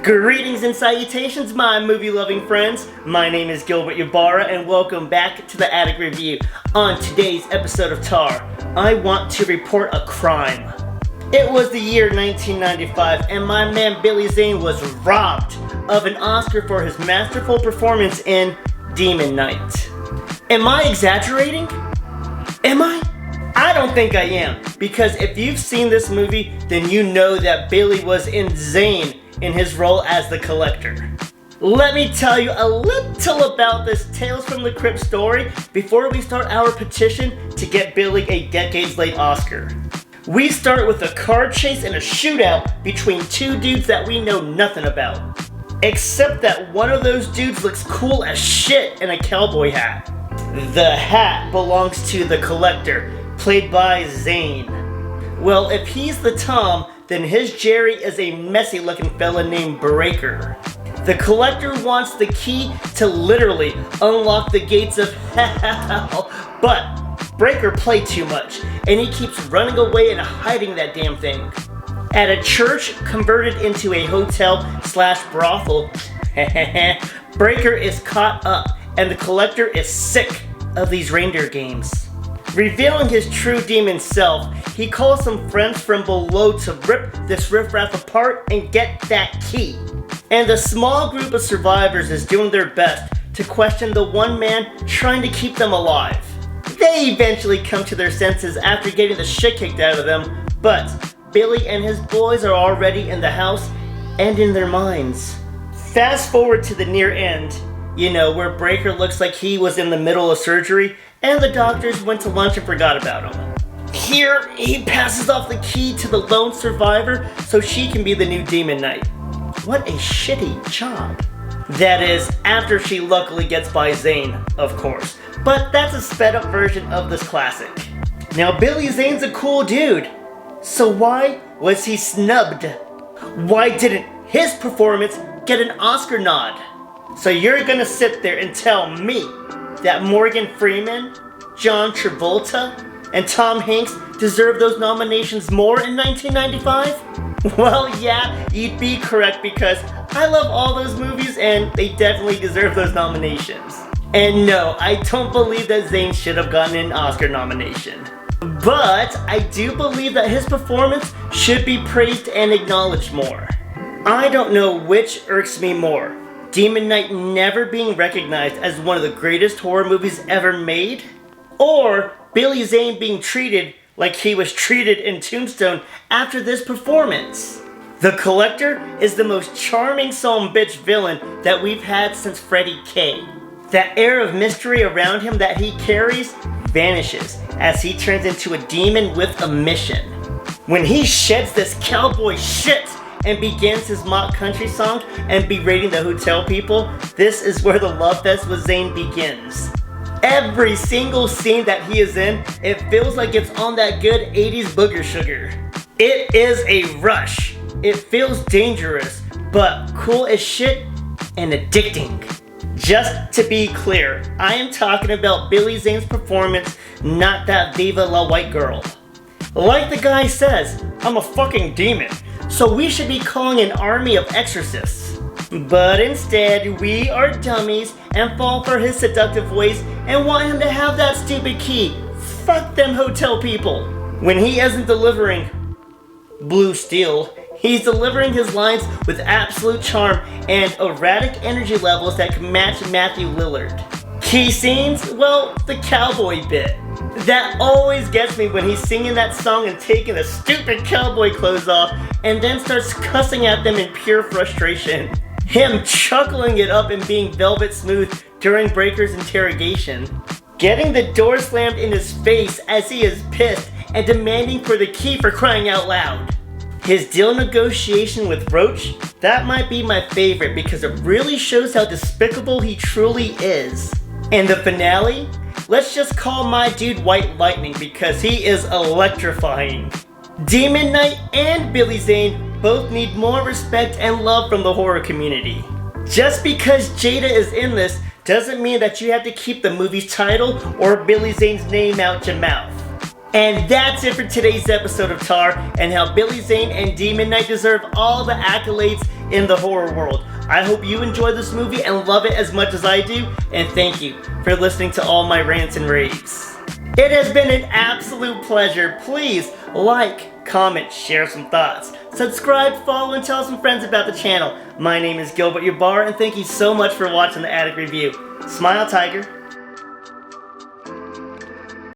Greetings and salutations, my movie-loving friends. My name is Gilbert Ybarra, and welcome back to the Attic Review. On today's episode of Tar, I want to report a crime. It was the year 1995, and my man Billy Zane was robbed of an Oscar for his masterful performance in Demon Knight. Am I exaggerating? Am I? I don't think I am, because if you've seen this movie, then you know that Billy was in Zane in his role as the Collector. Let me tell you a little about this Tales from the Crypt story before we start our petition to get Billy a decades-late Oscar. We start with a car chase and a shootout between two dudes that we know nothing about. Except that one of those dudes looks cool as shit in a cowboy hat. The hat belongs to the Collector, played by Zane. Well, if he's the Tom, then his Jerry is a messy looking fella named Breaker. The Collector wants the key to literally unlock the gates of hell, but Breaker played too much, and he keeps running away and hiding that damn thing. At a church converted into a hotel/brothel, Breaker is caught up, and the Collector is sick of these reindeer games. Revealing his true demon self, he calls some friends from below to rip this riffraff apart and get that key. And a small group of survivors is doing their best to question the one man trying to keep them alive. They eventually come to their senses after getting the shit kicked out of them, but Billy and his boys are already in the house and in their minds. Fast forward to the near end, where Breaker looks like he was in the middle of surgery and the doctors went to lunch and forgot about him. Here, he passes off the key to the lone survivor so she can be the new Demon Knight. What a shitty job. That is, after she luckily gets by Zane, of course. But that's a sped up version of this classic. Now, Billy Zane's a cool dude. So why was he snubbed? Why didn't his performance get an Oscar nod? So you're gonna sit there and tell me that Morgan Freeman, John Travolta, and Tom Hanks deserve those nominations more in 1995? Well, yeah, you'd be correct because I love all those movies and they definitely deserve those nominations. And no, I don't believe that Zane should have gotten an Oscar nomination. But I do believe that his performance should be praised and acknowledged more. I don't know which irks me more. Demon Knight never being recognized as one of the greatest horror movies ever made, or Billy Zane being treated like he was treated in Tombstone after this performance. The Collector is the most charming son bitch villain that we've had since Freddy K. That air of mystery around him that he carries vanishes as he turns into a demon with a mission. When he sheds this cowboy shit and begins his mock country song and berating the hotel people, this is where the love fest with Zane begins. Every single scene that he is in, it feels like it's on that good 80s booger sugar. It is a rush. It feels dangerous, but cool as shit and addicting. Just to be clear, I am talking about Billy Zane's performance, not that Viva La White Girl. Like the guy says, I'm a fucking demon, so we should be calling an army of exorcists. But instead, we are dummies and fall for his seductive ways and want him to have that stupid key. Fuck them hotel people. When he isn't delivering blue steel, he's delivering his lines with absolute charm and erratic energy levels that can match Matthew Lillard. Key scenes? Well, the cowboy bit. That always gets me when he's singing that song and taking the stupid cowboy clothes off and then starts cussing at them in pure frustration. Him chuckling it up and being velvet smooth during Breaker's interrogation. Getting the door slammed in his face as he is pissed and demanding for the key for crying out loud. His deal negotiation with Roach, that might be my favorite because it really shows how despicable he truly is. And the finale? Let's just call my dude White Lightning because he is electrifying. Demon Knight and Billy Zane both need more respect and love from the horror community. Just because Jada is in this doesn't mean that you have to keep the movie's title or Billy Zane's name out your mouth. And that's it for today's episode of Tar, and how Billy Zane and Demon Knight deserve all the accolades in the horror world. I hope you enjoy this movie and love it as much as I do, and thank you for listening to all my rants and raves. It has been an absolute pleasure. Please like, comment, share some thoughts. Subscribe, follow, and tell some friends about the channel. My name is Gilbert Ybarra, and thank you so much for watching the Attic Review. Smile, Tiger.